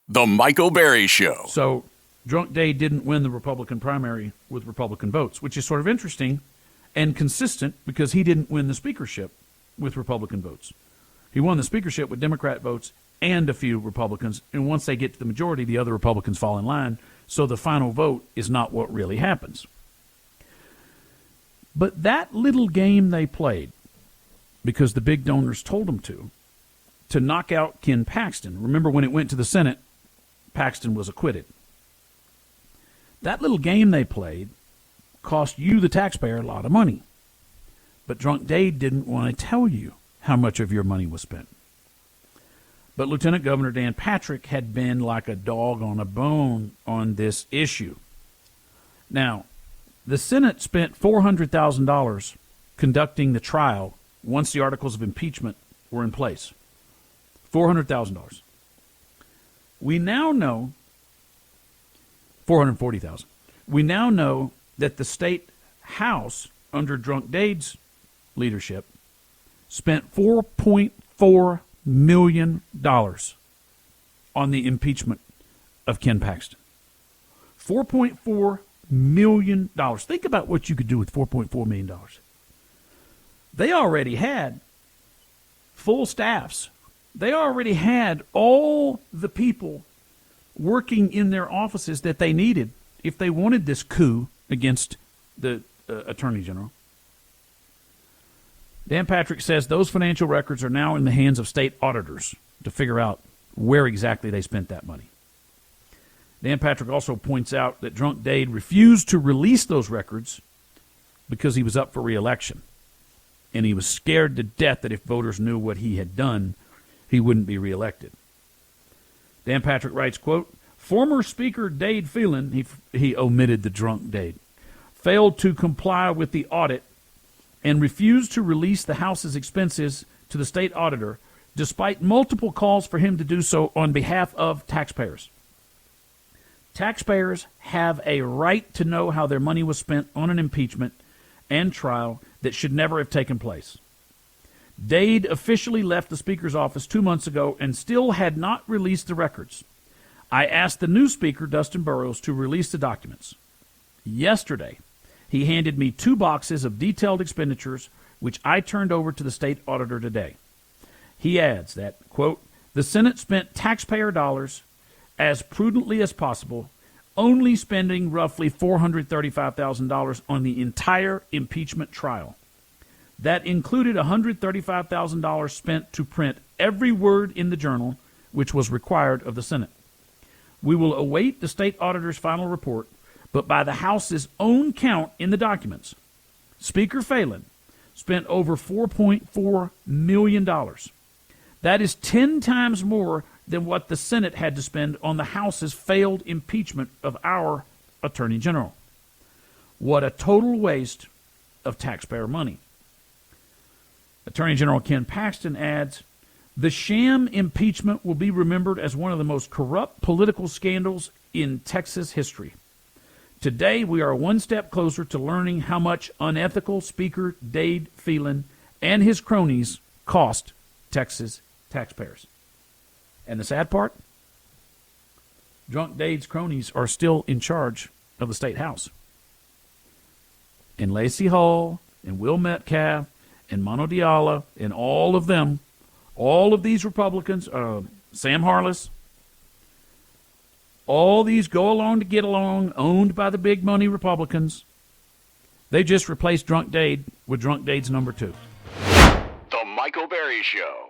The Michael Berry Show. So Drunk Dade didn't win the Republican primary with Republican votes, which is sort of interesting and consistent because he didn't win the speakership with Republican votes. He won the speakership with Democrat votes and a few Republicans, and once they get to the majority, the other Republicans fall in line, so the final vote is not what really happens. But that little game they played, because the big donors told them to knock out Ken Paxton. Remember when it went to the Senate, Paxton was acquitted. That little game they played cost you, the taxpayer, a lot of money. But Drunk Dade didn't want to tell you how much of your money was spent. But Lieutenant Governor Dan Patrick had been like a dog on a bone on this issue. Now, the Senate spent $400,000 conducting the trial once the articles of impeachment were in place. $400,000. We now know $440,000. We now know that the state House, under Drunk Dade's leadership, spent $4.4 million on the impeachment of Ken Paxton. $4.4 million. Think about what you could do with $4.4 million. They already had full staffs. They already had all the people working in their offices that they needed if they wanted this coup against the Attorney General. Dan Patrick says those financial records are now in the hands of state auditors to figure out where exactly they spent that money. Dan Patrick also points out that Drunk Dade refused to release those records because he was up for re-election, and he was scared to death that if voters knew what he had done, he wouldn't be reelected. Dan Patrick writes, quote, former Speaker Dade Phelan, he omitted the Drunk Dade, failed to comply with the audit and refused to release the House's expenses to the state auditor, despite multiple calls for him to do so on behalf of taxpayers. Taxpayers have a right to know how their money was spent on an impeachment and trial that should never have taken place. Dade officially left the Speaker's office 2 months ago and still had not released the records. I asked the new Speaker, Dustin Burrows, to release the documents. Yesterday, he handed me 2 boxes of detailed expenditures, which I turned over to the state auditor today. He adds that, quote, the Senate spent taxpayer dollars as prudently as possible, only spending roughly $435,000 on the entire impeachment trial. That included $135,000 spent to print every word in the journal, which was required of the Senate. We will await the state auditor's final report, but by the House's own count in the documents, Speaker Phelan spent over $4.4 million. That is 10 times more than what the Senate had to spend on the House's failed impeachment of our Attorney General. What a total waste of taxpayer money. Attorney General Ken Paxton adds, the sham impeachment will be remembered as one of the most corrupt political scandals in Texas history. Today, we are one step closer to learning how much unethical Speaker Dade Phelan and his cronies cost Texas taxpayers. And the sad part? Drunk Dade's cronies are still in charge of the state house. And Lacey Hull and Will Metcalf and Mano Diala and all of them, all of these Republicans, Sam Harless, all these go along to get along, owned by the big money Republicans. They just replaced Drunk Dade with Drunk Dade's number 2. The Michael Berry Show.